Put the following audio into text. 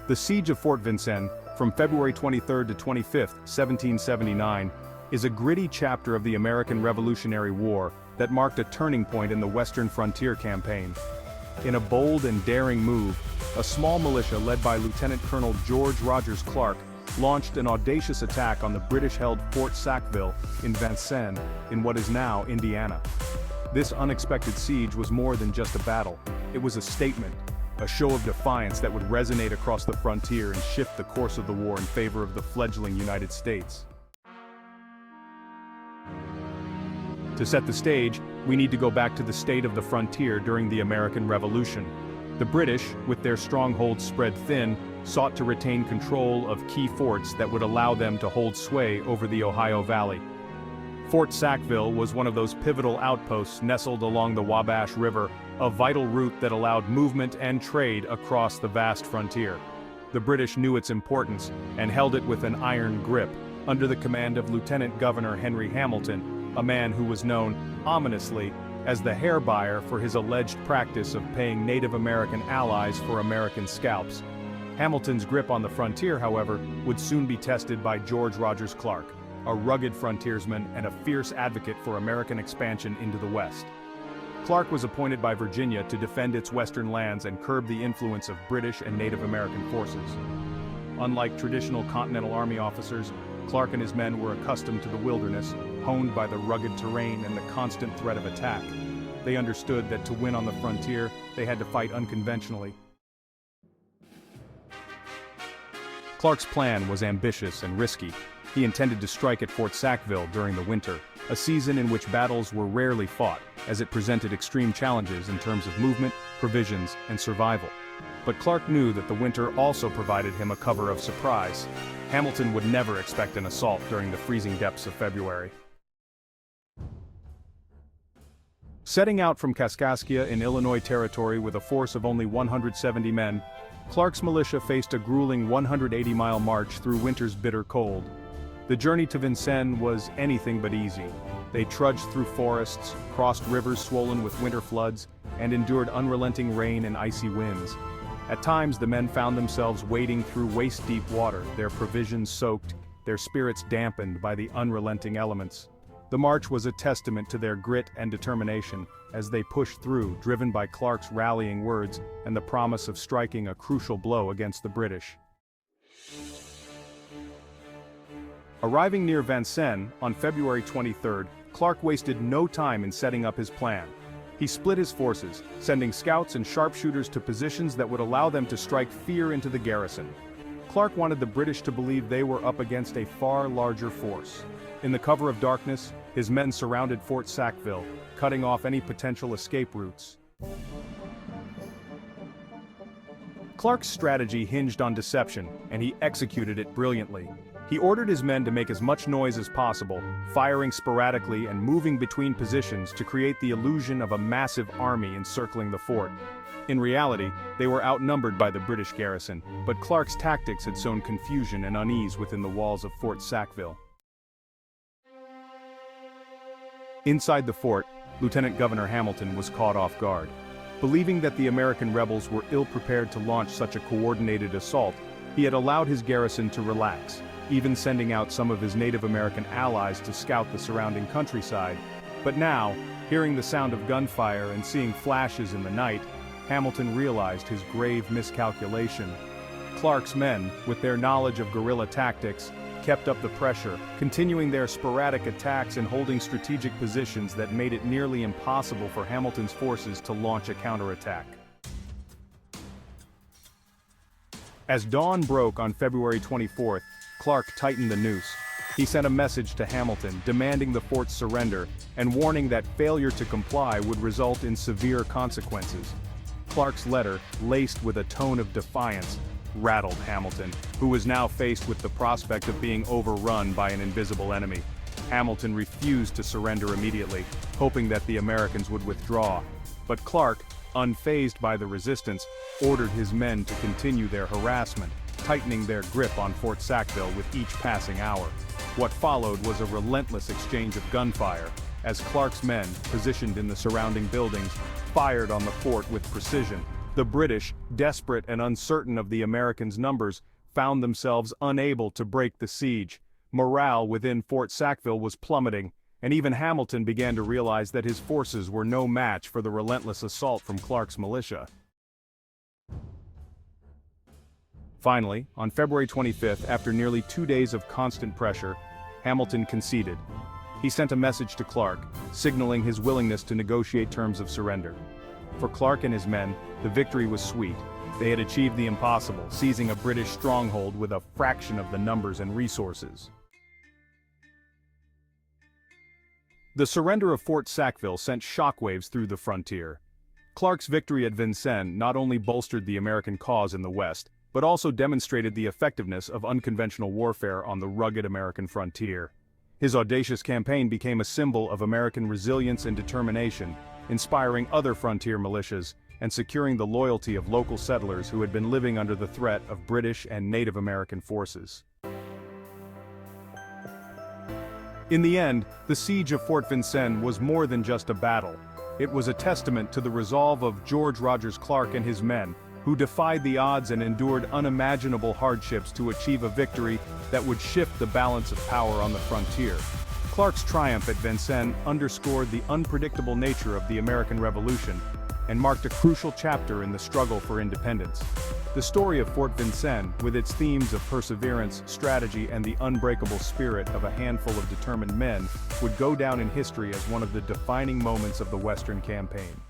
The Siege of Fort Vincennes, from February 23 to 25, 1779, is a gritty chapter of the American Revolutionary War that marked a turning point in the Western Frontier Campaign. In a bold and daring move, a small militia led by Lieutenant Colonel George Rogers Clark launched an audacious attack on the British-held Fort Sackville in Vincennes, in what is now Indiana. This unexpected siege was more than just a battle. It was a statement, a show of defiance that would resonate across the frontier and shift the course of the war in favor of the fledgling United States. To set the stage, we need to go back to the state of the frontier during the American Revolution. The British, with their strongholds spread thin, sought to retain control of key forts that would allow them to hold sway over the Ohio Valley. Fort Sackville was one of those pivotal outposts nestled along the Wabash River, a vital route that allowed movement and trade across the vast frontier. The British knew its importance and held it with an iron grip, under the command of Lieutenant Governor Henry Hamilton, a man who was known, ominously, as the hair buyer for his alleged practice of paying Native American allies for American scalps. Hamilton's grip on the frontier, however, would soon be tested by George Rogers Clark, a rugged frontiersman and a fierce advocate for American expansion into the West. Clark was appointed by Virginia to defend its western lands and curb the influence of British and Native American forces. Unlike traditional Continental Army officers, Clark and his men were accustomed to the wilderness, honed by the rugged terrain and the constant threat of attack. They understood that to win on the frontier, they had to fight unconventionally. Clark's plan was ambitious and risky. He intended to strike at Fort Sackville during the winter, a season in which battles were rarely fought, as it presented extreme challenges in terms of movement, provisions, and survival. But Clark knew that the winter also provided him a cover of surprise. Hamilton would never expect an assault during the freezing depths of February. Setting out from Kaskaskia in Illinois Territory with a force of only 170 men, Clark's militia faced a grueling 180-mile march through winter's bitter cold. The journey to Vincennes was anything but easy. They trudged through forests, crossed rivers swollen with winter floods, and endured unrelenting rain and icy winds. At times the men found themselves wading through waist-deep water, their provisions soaked, their spirits dampened by the unrelenting elements. The march was a testament to their grit and determination, as they pushed through, driven by Clark's rallying words and the promise of striking a crucial blow against the British. Arriving near Vincennes on February 23, Clark wasted no time in setting up his plan. He split his forces, sending scouts and sharpshooters to positions that would allow them to strike fear into the garrison. Clark wanted the British to believe they were up against a far larger force. In the cover of darkness, his men surrounded Fort Sackville, cutting off any potential escape routes. Clark's strategy hinged on deception, and he executed it brilliantly. He ordered his men to make as much noise as possible, firing sporadically and moving between positions to create the illusion of a massive army encircling the fort. In reality, they were outnumbered by the British garrison, but Clark's tactics had sown confusion and unease within the walls of Fort Sackville. Inside the fort, Lieutenant Governor Hamilton was caught off guard. Believing that the American rebels were ill-prepared to launch such a coordinated assault, he had allowed his garrison to relax, even sending out some of his Native American allies to scout the surrounding countryside. But now, hearing the sound of gunfire and seeing flashes in the night, Hamilton realized his grave miscalculation. Clark's men, with their knowledge of guerrilla tactics, kept up the pressure, continuing their sporadic attacks and holding strategic positions that made it nearly impossible for Hamilton's forces to launch a counterattack. As dawn broke on February 24th, Clark tightened the noose. He sent a message to Hamilton demanding the fort's surrender and warning that failure to comply would result in severe consequences. Clark's letter, laced with a tone of defiance, rattled Hamilton, who was now faced with the prospect of being overrun by an invisible enemy. Hamilton refused to surrender immediately, hoping that the Americans would withdraw. But Clark, unfazed by the resistance, ordered his men to continue their harassment, tightening their grip on Fort Sackville with each passing hour. What followed was a relentless exchange of gunfire, as Clark's men, positioned in the surrounding buildings, fired on the fort with precision. The British, desperate and uncertain of the Americans' numbers, found themselves unable to break the siege. Morale within Fort Sackville was plummeting, and even Hamilton began to realize that his forces were no match for the relentless assault from Clark's militia. Finally, on February 25th, after nearly 2 days of constant pressure, Hamilton conceded. He sent a message to Clark, signaling his willingness to negotiate terms of surrender. For Clark and his men, the victory was sweet. They had achieved the impossible, seizing a British stronghold with a fraction of the numbers and resources. The surrender of Fort Sackville sent shockwaves through the frontier. Clark's victory at Vincennes not only bolstered the American cause in the West, but also demonstrated the effectiveness of unconventional warfare on the rugged American frontier. His audacious campaign became a symbol of American resilience and determination, inspiring other frontier militias and securing the loyalty of local settlers who had been living under the threat of British and Native American forces. In the end, the Siege of Fort Vincennes was more than just a battle. It was a testament to the resolve of George Rogers Clark and his men, who defied the odds and endured unimaginable hardships to achieve a victory that would shift the balance of power on the frontier. Clark's triumph at Vincennes underscored the unpredictable nature of the American Revolution and marked a crucial chapter in the struggle for independence. The story of Fort Vincennes, with its themes of perseverance, strategy, and the unbreakable spirit of a handful of determined men, would go down in history as one of the defining moments of the Western campaign.